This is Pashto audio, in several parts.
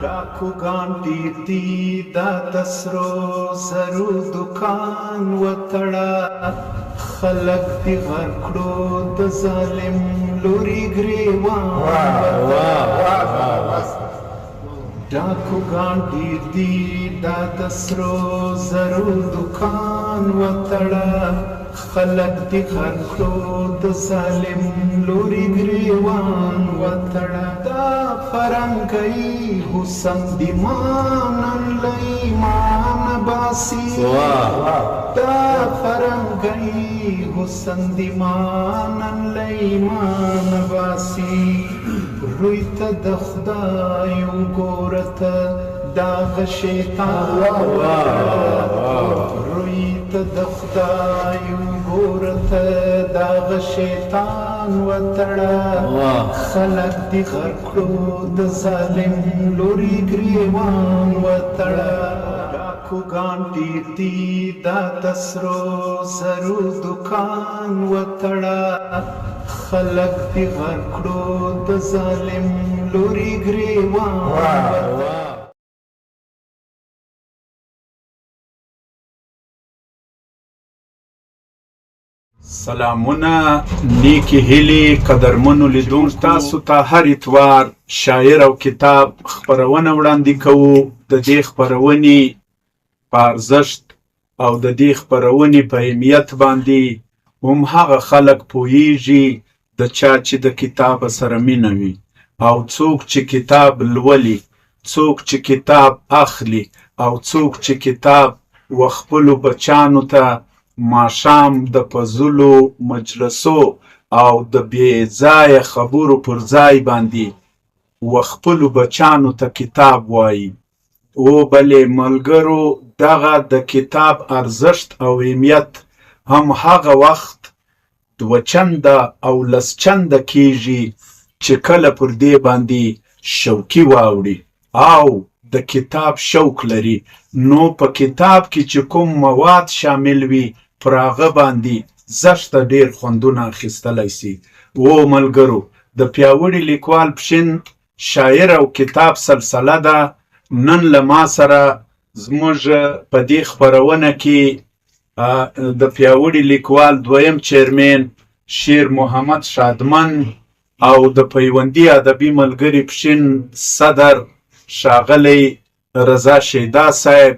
ډاکوګان ډېر دي دا د سرو زرو دوکان وتړه خلک دې ورکړو د ظالم لوري ګریوان ډاکوګان ډېر دي دا د سرو زرو دوکان وتړه خلک دې ورکړو د ظالم لوري ګریوان وتړه دا فرنګي حسن دیمان لیمان باسی دا فرنگی حسن دیمان لیمان باسی روی تا د خدای وګورت داغ شیطان روی تا د خدای وګورت داغ شیطان وتړه خلک دې غرقړو د ظالم لوري ګریوان وتړه ډاکوګان ډېر دي دا د سرو زرو دوکان وتړه خلک دې ورکړو د ظالم لوري ګریوان وتړه سلامونه نیکی هیلې قدرمنو لیدونکو تاسو ته هر اتوار شاعر او کتاب خپرونه وړاندې کوو د دې خپرونې په ارزښت او د دې خپرونې په اهمیت باندې هم هغه خلک پوهیږي د چا چې د کتاب سره مینه وي او څوک چې کتاب لولي څوک چې کتاب اخلي او څوک چې کتاب وخپلو بچانو ته ماښام د فضلو مجلسو او د بې ځایه خبرو پر ځای باندې وخپلو بچانو ته کتاب وایي او بلې ملګرو دغه د کتاب ارزښت او اهمیت هم هغه وخت دوه چنده او لس چنده کیږي چې کله پر دې باندې شوقي واوړي او د کتاب شوق لري نو په کتاب کې چې کوم مواد شامل وي پر هغه باندې زښته ډېر خوندونه اخیستلی سي و ملګرو د پیاوړي لیکوال پشین شاعر او کتاب سلسله ده نن له ما سره زموږ په دې خپرونه کې د پیاوړي لیکوال دویم چیرمن شیر محمد شادمن او د پیوندي ادبي ملګري پشین صدر ښاغلی رضا شیدا صاحب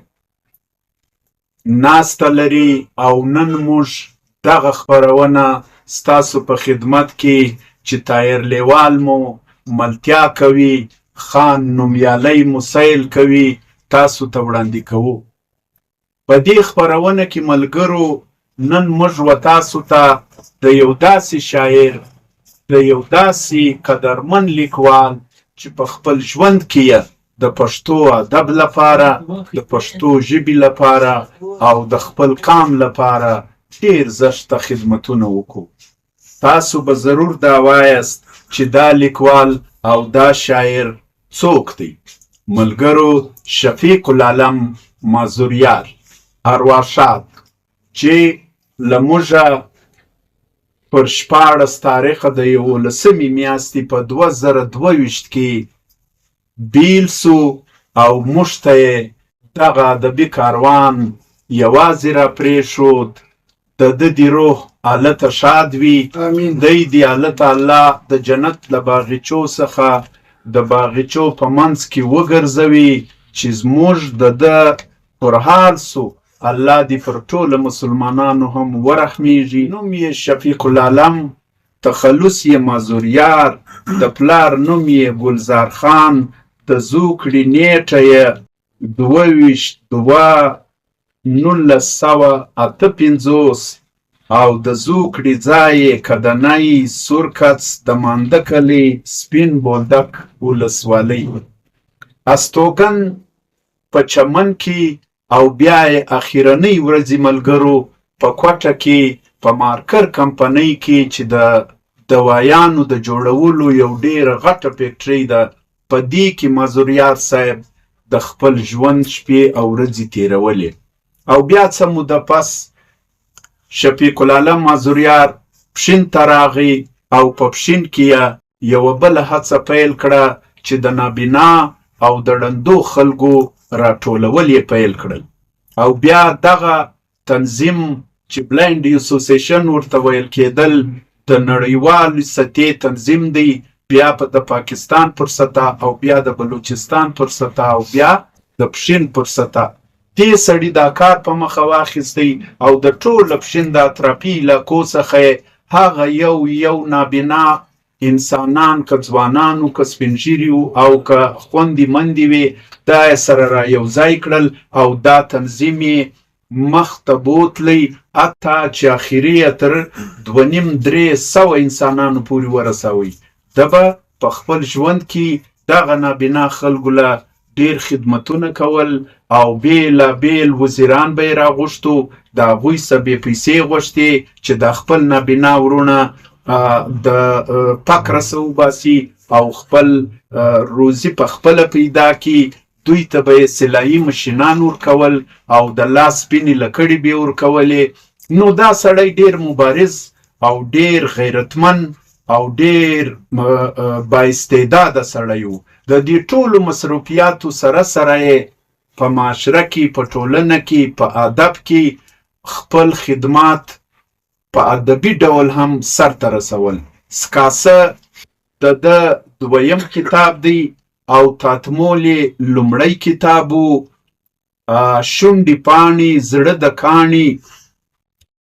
ناسته لري او نن موږ دغه خپرونه ستاسو په خدمت کې چې تایر لیوال مو ملتیا کوي خان نومیالی مو سیل کوي تاسو ته وړاندې کوو په دې خپرونه کې ملګرو نن موږ و تاسو ته د یو داسې شاعر د یو داسې قدرمن لیکوال چې په خپل ژوند کې د پښتو ادب لپاره د پښتو ژبې لپاره او د خپل قام لپاره ډېر زښته خدمتونه وکړو تاسو به ضرور دا وایاست چې دا لیکوال او دا شاعر څوک دی ملګرو شفیق العالم مازوریار ارواښاد چې له موږه پر 14 تاریخه د 11 میاشتې په 2022 کې بیل سو او موږ ته یې دغه ادبي کاروان یوازې را پرېښود د ده دې روح الله ته شاد وي دی دې الله تعالی د جنت له باغچو څخه د باغچو په منځ کې وګرځوي چې زموږ د ده پر حال سو الله دې پر ټوله مسلمانانو هم ورحمیږي نوم یې شفیق العالم تخلص یې مازوریار د پلار نوم یې ګلزار خان د زوکړې نیټه یې 22/1958 او د زوکړې ځای یې کدنۍ سورکڅ د مانده کلي سپین بولدک ولسوالۍ استوګن په چمن کې او بیا یې اخیرنۍ ورځې ملګرو په کوټه کې په مارکر کمپنۍ کې چې د دوایانو د جوړولو یو ډېره غټه فیکټرۍ ده په دې کې مازوریار صاحب د خپل ژوند شپې او ورځې تیرولې او بیا څه موده پس شفیق العالم مازوریار پښین ته راغی او په پښین کې یوه بله هڅه پیل کړه چې د نابینا او د ړندو خلکو راټولول یې پیل کړل او بیا دغه تنظیم چې بلایند اسوسیشن ورته ویل کېدل د نړیوال سطحې تنظیم دی بیا په د پاکستان پر سطح او بیا د بلوچستان پر سطح او بیا د پښین پر سطح دې سړي دا کار په مخه واخیستی او د ټول پښین د اطرافي علاقو څخه هغه یو نابینا انسانان که ځوانانو که سپین ږیري او که خوندې مندې وې دا یې سره را یو ځای کړل او دا تنظیم یې مخ ته بوتلی حتی چې اخري یې تر 2.5-3 انسانانو پورې ورسوي ده به په خپل ژوند کې دغه نابینا خلکو له ډېر خدمتونه کول او بېلابېل وزیران به یې راغوښتو د هغوی څه بې پیسې غوښتې چې د خپل نابینا وروڼه د فقره څه وباسي او خپل روزي په خپله پیدا کړي دوی ته به یې سلایي مشینان ورکول او د لاس سپینې لکړې به یې ورکولې نو دا سړی ډېر مبارز او ډېر غیرتمن او ډېر بااستعداده سړی و د دې ټولو مصروفیاتو سره سره یې په معاشره کې په ټولنه کې په ادب کې خپل خدمات په ادبي ډول هم سرته رسول سکاسه د ده دویم کتاب دی او تاتمول یې لومړی کتاب و شونډې پاڼې زړه د کاڼي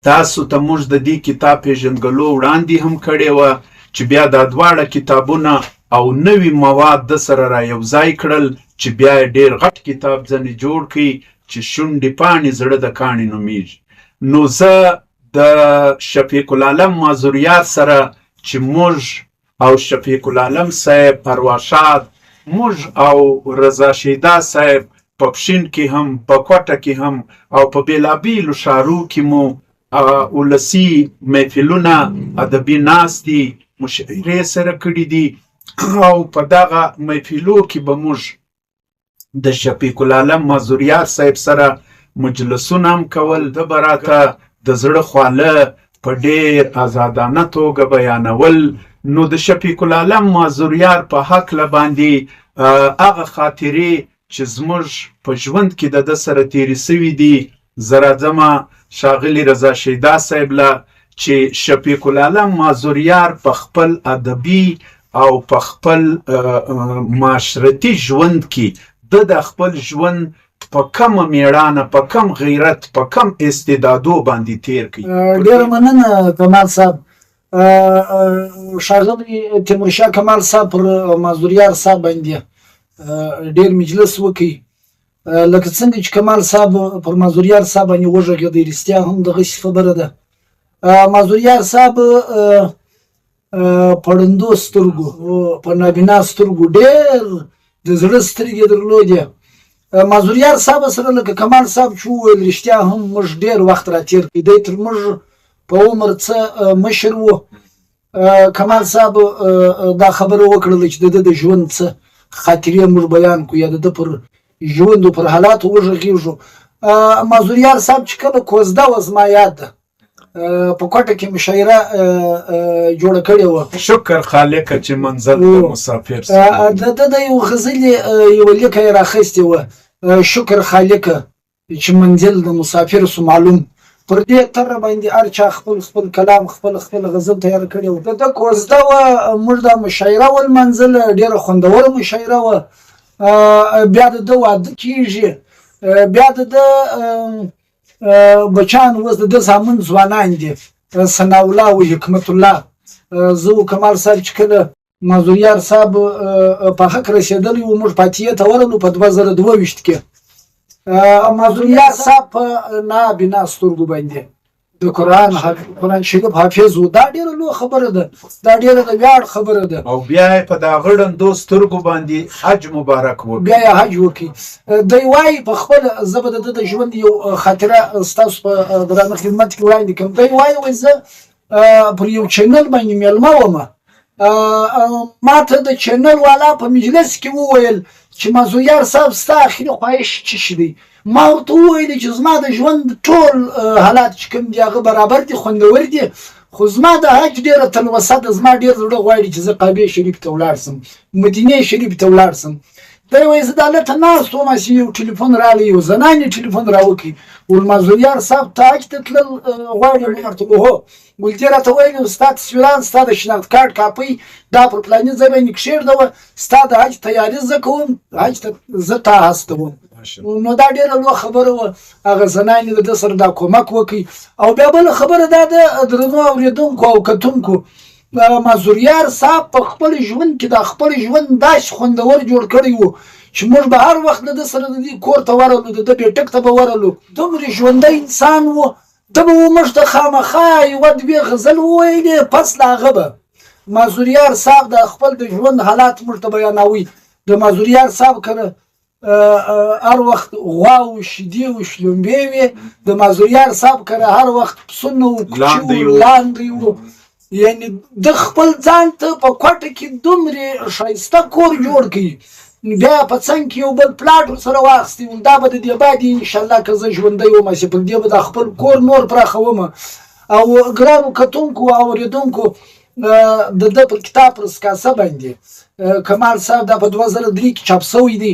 تاسو ته موږ د دې کتاب پیژندګلو وړاندې هم کړې وه چې بیا دا دواړه کتابونه او نوي مواد د سره را یو ځای کړل چې بیا یې ډېر غټ کتاب ځنې جوړ کړي چې شونډې پاڼې زړه د کاڼي نومیږي نو زه د شفیق العالم مازوریار سره چې موږ او شفیق العالم صاحب پرواشاد موږ او رضا شیدا صاحب په پښین کې هم په کوټه کې هم او په بېلابېلو ښارو کې مو ولسي محفلونه ادبي ناستې مشاعرې سره کړي دي او په دغه محفلو کې به موږ د شفیق العالم مازوریار صاحب سره مجلسونه هم کول ده به راته د زړه خواله په ډېر ازادانه توګه بیانول نو د شفیق العالم مازوریار په هکله باندې هغه خاطرې چې زموږ په ژوند کې د ده سره تېرې سوي دي زه راځمه ښاغلي رضا شیدا صاحب له چې شفیق العالم مازوریار په خپل ادبي او په خپل معاشرتي ژوند کې د خپل ژوند په کمه میړانه په کم غیرت په کم استعدادو باندې تیر کړي ډېره مننه کمال صاحب ښاغلي تیمورشاه کمال صاحب پر مازوریار صاحب باندې ډېر مجلس وکړي لکه څنګه چې کمال صاحب پر مازوریار صاحب باندې وغږېدی رښتیا هم دغسې خبره ده مازوریار صاحب په ړندو سترګو په نابینا سترګو ډېر د زړه سترګې درلودې مازوریار صاحب سره لکه کمال صاحب چې وویل رښتیا هم موږ ډېر وخت راتېر کړی دی تر موږ په عمر څه مشر و کمال صاحب دا خبره وکړله چې د ده د ژوند څه خاطرې موږ بیان کړو یا د ده پر ژوند پر حالاتو وغږېږو مازوریار صاحب چې کله کوزده وه زما یاد ده په کوټه کې مشاعره جوړه کړې وه شکر خالقه چې منزل د مسافر د ده د یو غزلې یوه لیکه یې راخیستې وه شکر خالقه چې منزل د مسافر سو معلوم پر دې طرح باندې هر چا خپل خپل کلام خپل غزل تیار کړی و د ده کوزده وه موږ دا مشاعره ولمنځله ډېره خوندوره مشاعره وه بیا د ده واده کېږي بیا د ده بچان اوس د ده زامن ځوانان دي ثناء الله او حکمت الله زه و کمال صاحب چې کله مازوریار صاحب په حق رسېدلی و موږ فاتحې ته ورغلو په 2022 کې مازوریار صاحب په نابینا سترګو باندې د قرآن شریف حافظ و دا ډېره لویه خبره ده دا ډېره د ویاړ خبره ده او بیا یې په دغه ړندو سترګو باندې حج مبارک وکړي بیا یې حج وکړي دی وایي په خپله زه به د ده د ژوند یو خاطره ستاسو په درانه خدمت کې وړاندې کړم دی وایي وایي زه پر یو چینل باندې میلمه ومه ما ته د چینل والا په مجلس کې وویل چې مازوریار صاحب ستا اخري خواهش څه شي دی ما ورته وویلې چې زما د ژوند ټول حالات چې کوم دي هغه برابر دي خوندور دي خو زما د حج ډېره تلوسه ده زما ډېر زړه غواړي چې زه کعبې شریف ته ولاړ سم مدینې شریف ته ولاړ سم دی وایي زه دلته ناست وم هسې یو ټلیفون راغلی یو زنانې ټلیفون راوکړي ویل مازدیګر صاحب ته حج ته تلل غواړې ما ورته ویل هو ویل دې راته ویلي ستا تصویران ستا د شناخت کارت کاپۍ دا پر فلاني ځای باندې کښېږدوه ستا د حج تیاري زه کوم حج ته زه تا هستوم نو دا ډېره لویه خبره وه هغه زنانې د ده سره دا کومک وکړي او بیا بله خبره دا د درنو اورېدونکو او کتونکو مازدیګر صاحب په خپل ژوند کې د خپل ژوند داسې خوندور جوړ کړی و چې موږ به هر وخت د ده سره د دې کور ته ورغلو د ده بیټک ته به ورغلو دومره ژوندی انسان و ده به موږ ته خامخا یوه دوې غزل وویلې پس له هغه به مازدیګر صاحب د خپل د ژوند حالات موږ ته بیانوي د مازدیګر صاحب کره هر وخت غوا و شیدې و شلومبې وې د مازدیګر صاحب کره هر وخت پسونه و کوچي و لاندې و یعنی د خپل ځان ته په کوټه کې دومره ښایسته کور جوړ کړي بیا په څنګ کې یو بل پلاټ ورسره واخیستی ویل دا به د دې بعد انشاءالله که زه ژوندی وم هسې پر دې به د خپل کور نور پراخوم او ګرانو کتونکو او اورېدونکو د ده پر کتاب پر سکاسه باندې کمال صاحب دا په 2003 کې چاپ سوی دی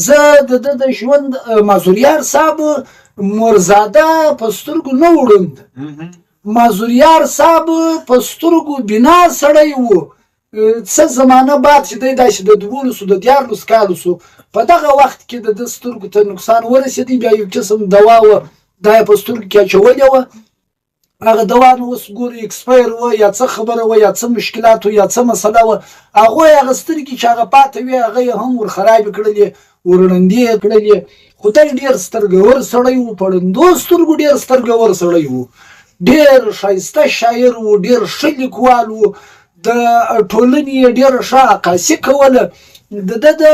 زه د ده د ژوند مازدیګر صاحب مرزاده په سترګو نه وړوند مازدیګر صاحب په سترګو بنا سړی و څه زمانه بعد چې دی داسې د 12 د 14 کالو سو په دغه وخت کې د ده سترګو ته نقصان ورسېدی بیا یو قسم دوا وه دا یې په سترګو کې اچولې وه هغه دوا نو اوس ګوري اکسپایر وه یا څه خبره وه یا څه مشکلات وه یا څه مسله وه هغوی هغه سترګې چې هغه پاته وې هغه یې هم ور خرابې کړلې ور ړندې یې کړلې خدای ډېر سترګور سړی و په ړندو سترګو ډېر سترګور سړی و ډېر ښایسته شاعر و ډېر ښه لیکوال و د ټولنې یې ډېره ښه عکاسي کوله د ده د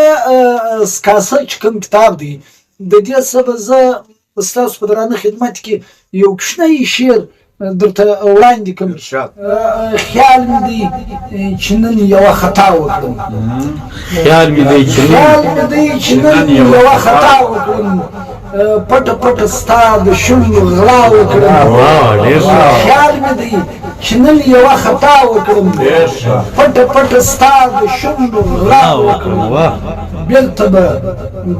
سکاسه چې کوم کتاب دی د دې څه به زه ستاسو په درانه خدمت کې یو کوچنی شعر درته وړاندې کړم خیال مې دی چې نن یوه خطا وکړم خیال مې دی چې نن یوه خطا وکړم پټه پټه ستا د شونډو غلا وکړم خیال مې دی چې نن یوه خطا وکړم پټه پټه ستا د شونډو غلا وکړم بیرته به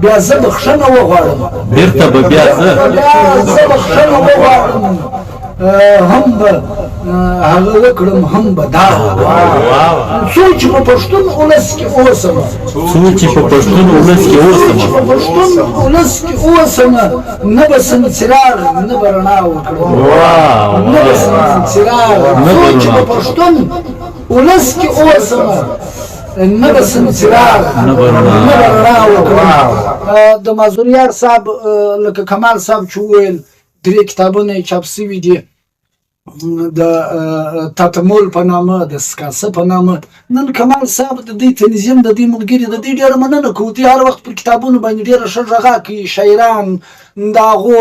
بیا زه بخښنه وغواړم هم به هغه وکړم هم به دا څو چې په پښتون ولس کې اوسم نه به سم څراغ نه به رڼا وکړم نه به سم څراغ څو چې په پښتون ولس کې اوسم نه به سم څراغ نه به رڼا وکړم د مازدیګر صاحب لکه کمال صاحب چې وویل 3 کتابونه یې چاپ سوي دي د تاتمول په نامه د سکاسه په نامه نن کمال صاحب د دې تنظیم د دې ملګري د دې ډېره مننه کوو دوی هر وخت پر کتابونو باندې ډېره ښه غږا کوي شاعران د هغو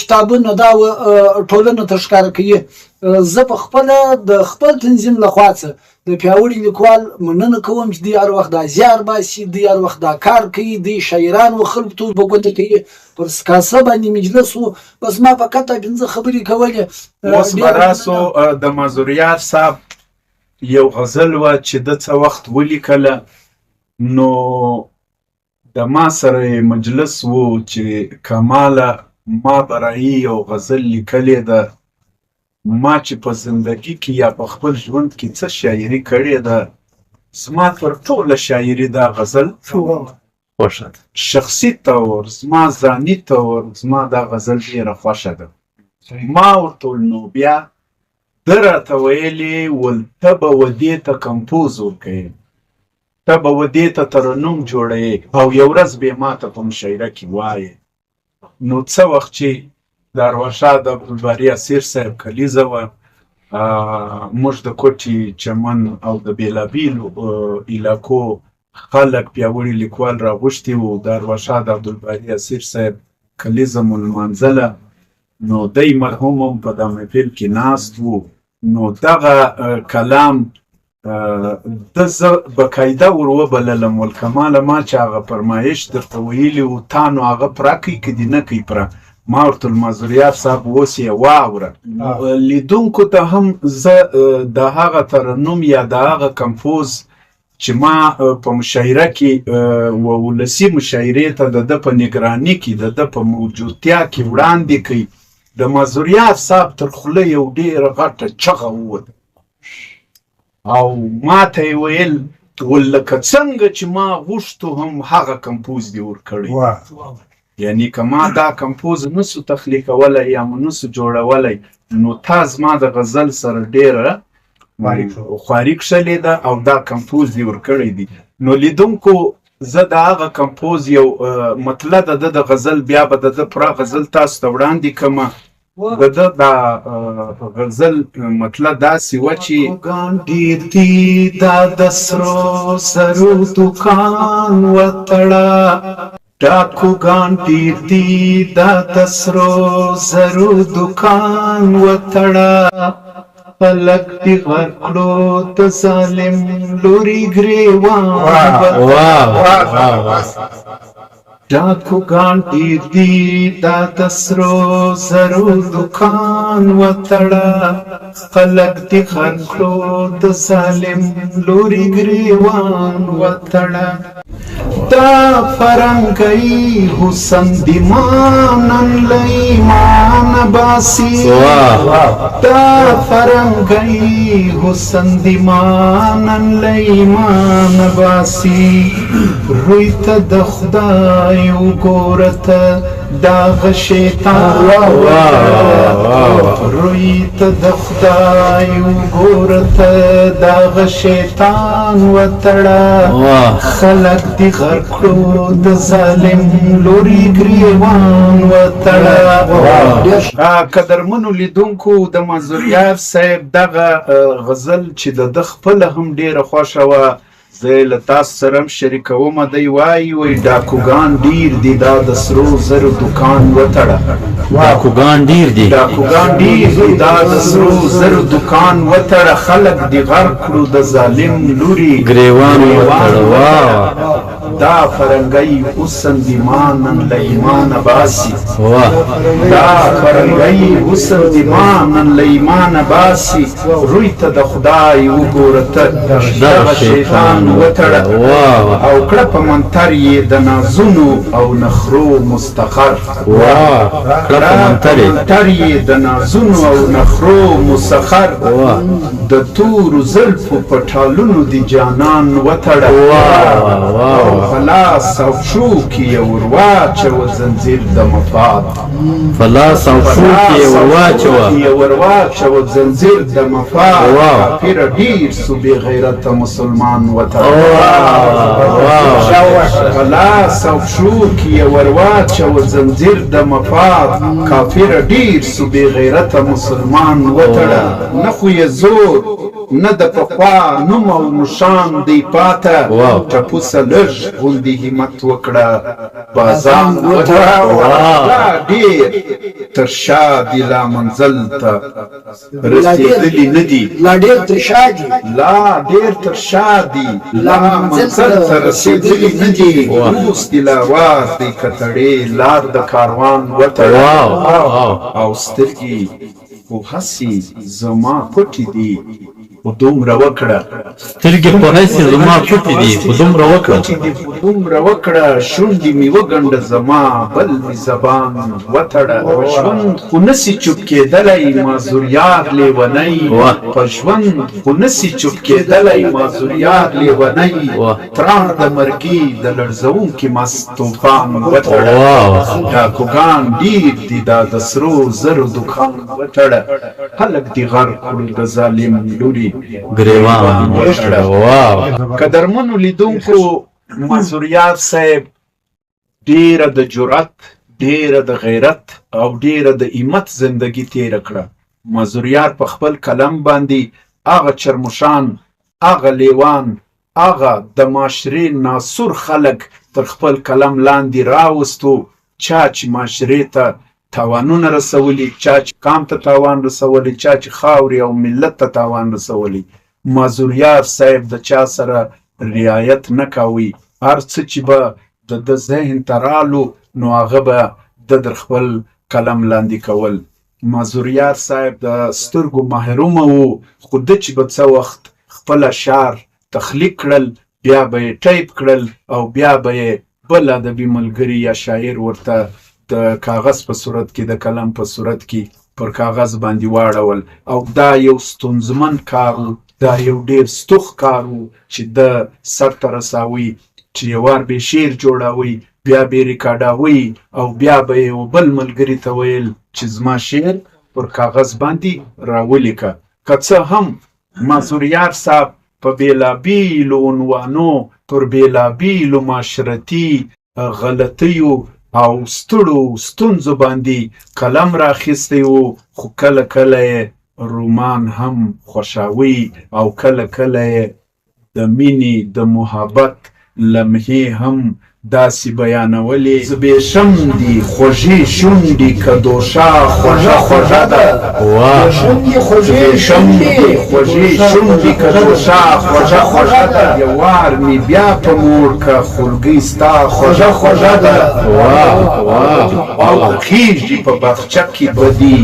کتابونه دا ټولنو ته ښکاره کوي زه په خپله د خپل تنظیم لخوا څخه د پیاوړي لیکوال مننه کوم چې دوی هر وخت دا زیار باسي دوی هر وخت دا کار کوي دوی شاعران و خلکو ته په ګوته کوي پر سکاسه باندې مجلس و بس ما فقط 5 خبرې کولې اوس به راسو د مازدیګر صاحب یو غزل وه چې ده څه وخت ولیکله نو د ما سره مجلس و چې کماله ما برایي یو غزل لیکلې ده ما چې په زندگی کې یا په خپل ژوند کې څه شاعري کړې ده زما پر ټوله شاعري دا غزل خوښه ده شخصي طور زما ځاني طور زما دا غزل ډېره خوښه ده ما ورته ویل نو بیا ده راته ویلې ول ته به ودې ته کمپوز ورکوې ته به ودې ته ترنم جوړوې او یو ورځ بې ما ته په مشاعره کې وایې نو څه وخت چې د ارواښاد عبدالباري اسیر صاحب کلیزه وه موږ د کوټې چمن او د بېلابېلو علاقو خلک پیاوړي لیکوال راغوښتي وو د ارواښاد عبدالباري اسیر صاحب کلیزه مو لمانځله نو دی مرحوم هم په دا محفل کې ناست وو نو دغه کلام ده زه بقاعده ور وبللم والکماله ما چې هغه فرمایش درته ویلي وو تا نو هغه پوره کوي که دې نه کوي پوره ما ورته مازدیګر صاحب اوس یې واوره لیدونکو ته هم زه د هغه ترنم یا د هغه کمپوز چې ما په مشاعره کې ولسي مشاعرې ته د ده په نګراني کې د ده په موجودتیا کې وړاندې کوي د مازوریار صاحب تر خوله یو ډېره غټه چغه ووته او ما ته یې ویل لکه څنګه چې ما غوښتو هم هغه کمپوز دې ورکړی یعنی که ما دا کمپوز نسو تخلیقولی یا مو نسو جوړولی نو تا زما د غزل سره ډېره خواري کښلې ده او دا کمپوز دې ورکړی دی نو لیدونکو زه د هغه کمپوز یو مطلع د ده د غزل بیا به د ده پوره غزل تاسو ته وړاندې کړمه د ده دا غزل مطلع داسې وه چې ډېر دي دا د سرو زرو دوکان وتړه ډاکوګان ډېر دي دا د سرو زرو دوکان وتړه فلک دی غرکړو د ظالم لوري ګریوان ډاکوګان ډېر دي دا د سرو زرو دوکان وتړه فلک دی غرکړو د ظالم لوري ګریوان وتړه دا فرنګي حسن دی مانن لیمان باسی دا فرنګي حسن دی مانن لیمان باسی روی ته د خدای وګورته داغ شیطان روی ته د خدای وګورته داغ شیطان وتړه خلک دی غرق کړو د ظالم لوري ګریوان وتړه قدرمنو لیدونکو د مازوریار صاحب دغه غزل چې د ده خپله هم ډېره خوښه وه زه له تاسو سره هم شریکومه دی وایي ډاکوګان ډېر دي دا د سرو زرو دوکان وتړه ډاکوګان ډېر دي ډاکوګان ډېر دي دا د سرو زرو دوکان وتړه خلک دې غرق کړو د ظالم لوري ګریوان وتړه دا فرنګي حسن دی مانن له ایمانه باسي دا فرنګي حسن دی مانن له ایمانه باسي روی ته د خدای وګوره ته دغه شیطان وتړه او کړه په منتر یې د نازونو او نخرو مستقر کړه په منتر یې د نازونو او نخرو مسخر د تورو زلفو په ټالونو دی جانان وتړه فلاس او شو کې ورواچوه زنځیر د مفاد فلاس او شو کې ورواچوه زنځیر د مفاد کافر ډېر سو بې غیرته مسلمان وتړه فلاس او شو کې ورواچوه زنځیر د مفاد کافر ډېر سو بې غیرته مسلمان وتړه نه خو یې زور نه د پخوا نوم او نشان دی پاته ټپوسه لږ غوندې همت وکړه بازان وتړه لا ډېر تر شا دي لا منزل ته رسېدلي نه دي لا ډېر تر شا دي لا منزل ته رسېدلي نه دي اوس دي لا واز دی کتړې لار د کاروان وتړه او سترګې خو هسې زما پټې دي خو دومره وکړه سترګې په هسې زما پټې دي خو دومره وکړه شونډې مې وګنډه زما بل مې زبان وتړه په ژوند خو نسي چوپ کېدلی مازوریار لیونی په ژوند خو نسي چوپ کېدلی مازوریار لیونی تران د مرګي د لړزوونکي مست طوفان وتړه ډاکوګان ډېر دي دا د سرو زرو دوکان وتړه خلک دې غرق کړو د ظالم لوري ګریوان وتړه قدرمنو لیدونکو مازوریار صاحب ډېره د جرأت ډېره د غیرت او ډېره د همت زندګي تېره کړه مازوریار په خپل قلم باندې هغه چرموشان هغه لیوان هغه د معاشرې ناسور خلک تر خپل قلم لاندې راوستو چا چې معاشرې ته تاوانونه رسولي چا چې قام ته تاوان رسولی چا چې خاورې او ملت ته تاوان رسولی مازوریار صاحب د چا سره رعایت نه کوي هر څه چې به د ده ذهن ته رالو نو هغه به د در خپل قلم لاندې کول مازوریار صاحب د سترګو محرومه و خو ده چې به څه وخت خپل اشعار تخلیق کړل، بیا به یې ټایپ کړل او بیا به یې بل ادبي ملګري یا شاعر ورته د کاغذ په صورت کې، د قلم په صورت کې پر کاغذ باندې واړول. او دا یو ستونزمن کار و، دا یو ډېر ستوخ کار و چې د سرته رساوی، چې یو وار به شعر جوړاوی، بیا به یې ریکارډاوی او بیا به یې بل ملګري ته ویل چې زما شعر پر کاغذ باندې راولیکه. که څه هم مازوریار صاحب په بېلابېلو عنوانو پر بېلابېلو معاشرتي غلطیو او ستړو ستونزو باندې قلم راخیستی و، خو کله کله یې رومان هم خوښاوی او کله کله یې د مینې د محبت لمحې هم داسې بیانولې. زبېښم دي خوږې شونډې که دوشا خوږه خوږه ده، زبېښم دي خوږې شونډې که دوشا خوږه خوږه ده، یو وار مې بیا په موړ که خولګۍ ستا خوږه خوږه ده. او خیږي په باغچه کې بدي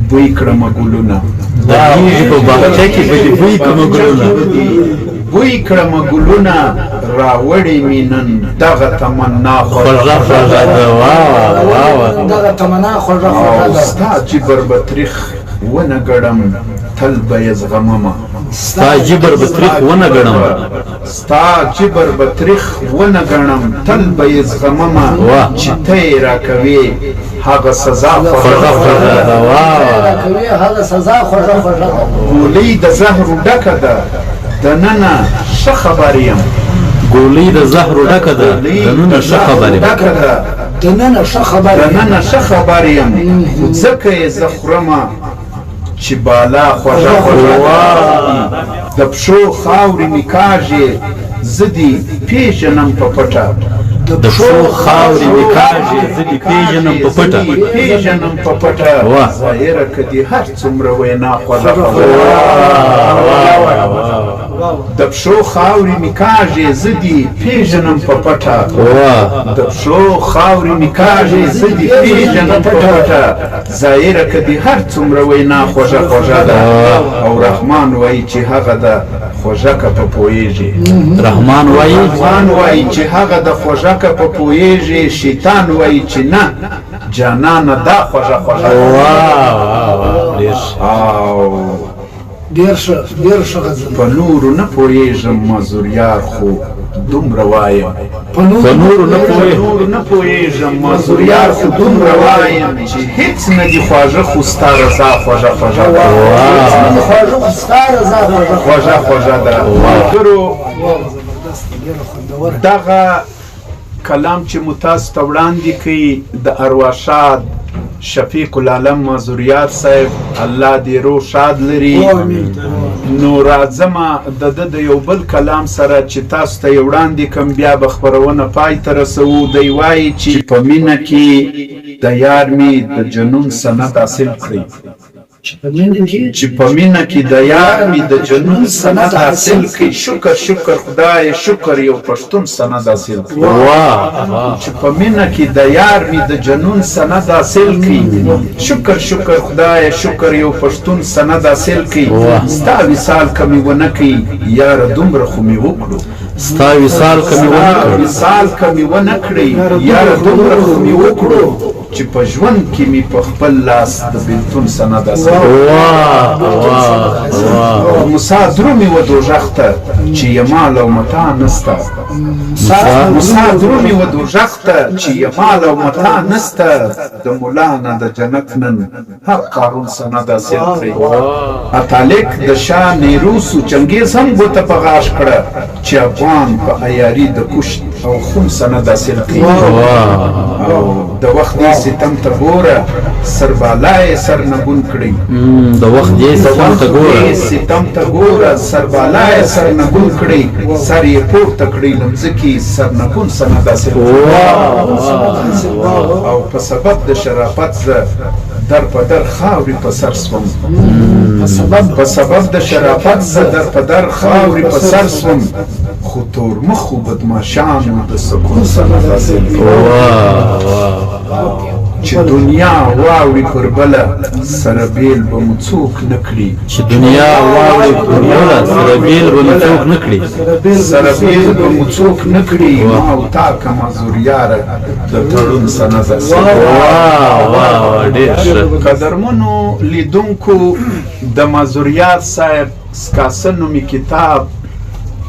بوی کړمه ګلونه، خیږي په باغچه کې بدي بوی کړمه ګلونه، بوی کړمه ګلونه، راوړې مې نن دغه تمنا خوږه خوږه ده. دغه تمنا خوږه خوږه ده. ستا جبر به تریخ ونه ګړم تل به یې زغممه، ستا جبر به تریخ ونه ګڼم، ستا جبر به تریخ ونه ګڼم تل به یې زغممه، چې ته یې راکوې هغه سزا خوږه خوږه ده. هغه سزا خوږه خوږه ده. ګولۍ د زهرو ډکه ده، دننه ښه خبر یم، ګولۍ د زهرو ډکه ده، دننه ښه خبر یم، دننه ښه خبر یم، دننه ښه خبر یم، خو ځکه یې زه خورمه چې بالا خوږه خوږه ده. د پښو خاورې مې کاږې زه دې پېژنم په پټه، د پښو خاورې مې کاږې زه دې پېژنم په پټه، پېژنم په پټه، ظاهره که دې هر څومره وینا خوږه خوږه ده. د پښو خاورې مې کاږې زه دې پېژنم په پټه، د پښو خاورې مې کاږې زه دې پېژنم په پټه، ظاهره که دې هر څومره وینا خوږه خوږه ده. او رحمان وایي چې هغه ده خوږه که په پوهېږي، رحمان وایي چې هغه د خوږه که په پوهېږي، شیطان وایي چې نه جانانه دا خوږه خوږه ده. ډېر ښه غزل. په نورو نه پوهېږم مازوریار خو دومره وایم، په نورو نه پوهېږم مازوریار خو دومره وایم، چې هېڅ نه دي خواږه خو ستا رضا خوږه خوږه ده. خوږه خوږه ده. ملګرو دغه کلام چې مو تاسو ته وړاندې کوي د ارواښاد شفیق العالم مازوریار صاحب، الله دې روح شاد لري. نو راځمه د ده د یو بل کلام سره چې تاسو ته یې وړاندې کړم، بیا به خپرونه پای ته رسوو. دی وایي چې په مینه کې د یار مې د جنون سند حاصل کړئ، چې په مینه کې د یار مې د جنون سند حاصل کړي. شکر شکر خدای شکر یو پښتون سند حاصل کړي، چې په مینه کې د یار مې د جنون سند حاصل کړي. شکر شکر خدای شکر یو پښتون سند حاصل کړي. ستا وصال که مې ونه کړي یاره دومره خو مې وکړو، ستا وصال که مې ونه کړي یاره دومره خو مې وکړو، چې په ژوند کې مې په خپل لاس د بېلتون سند حاصل کړي. موسی درومي و دوژخ ته چې یې مال او متاع نسته، موسی درومي و دوژخ ته چې یې مال او متاع نسته، د ملا نه د جنت نن هر قارون سند حاصل کړي. اتالک د شاه نیروسو چنګیز هم ګوته په غاښ کړه، چې افغان په عیاري د کشت او خون سند حاصل کړي. او د وخت دې ستم ته ګوره سربالای سر نګون کړي، د وخت دې ستم ته ګوره سربالای سر نګون کړي، سر یې پورته کړي لمځکې سر نګون سند حاصل کړي. او په سبب د شرافت زه در په در خاورې په سر سوم، په سبب د شرافت زه در په در خاورې په سر سوم، خو تور مخو بدماشانو د سکون سند حاصل کړي. چې دنیا واوړي پر بله سره بیل به مو څوک نه کړي چې دنیا واوړي پر بله سره بیل به مو څوک نه کړي سره بیل به مو څوک نه کړي ما او تا که مزور یاره د تړون څه نظر ډېر ښه قدرمنو لیدونکو د مزوریار صاحب سکاسه نومي کتاب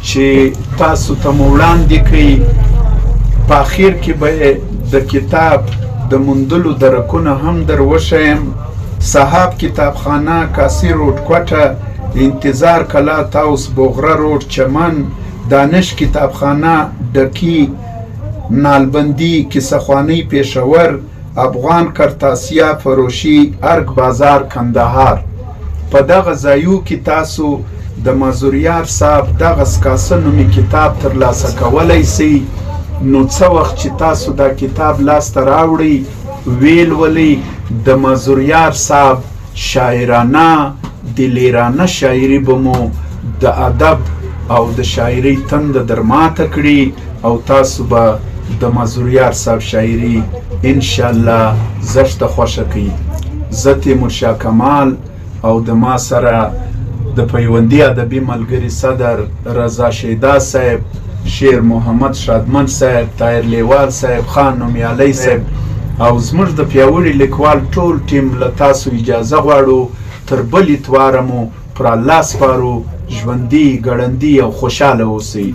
چې تاسو ته مو وړاندې کړي په اخر کې به د کتاب د موندلو درکونه هم در وښیم صحاب کتابخانه کاسی روډ کوټه انتظار کلا تاوس بوغره روډ چمن دانش کتابخانه ډکی نالبندی کیسهخوانی پېښور افغان کرتاسیا فروشي ارګ بازار کندهار په دغه ځایو کې تاسو د مزوریار صاحب دغه سکاسه نومي کتاب ترلاسه کولی سئ نو څه وخت چې تاسو دا کتاب لاسته راوړئ ویلولئ د مزوریار صاحب شاعرانه دلیرانه شاعري به مو د ادب او د شاعرۍ تنده در ماته کړي او تاسو به د مزوریار صاحب شاعري انشاءالله زشته خوښه کوي زه تیمورشاه کمال او د ما سره د پیوندي ادبي ملګري صدر رضا شیدا صاحب شیر محمد شادمن صاحب طاهر لیوال صاحب خان نومیالی صاحب او زموږ د پیاوړي لیکوال ټول ټیم له تاسو اجازه غواړو تر بل اتواره مو پر الله سپارو ژوندي ګړندي او خوشحاله اوسئ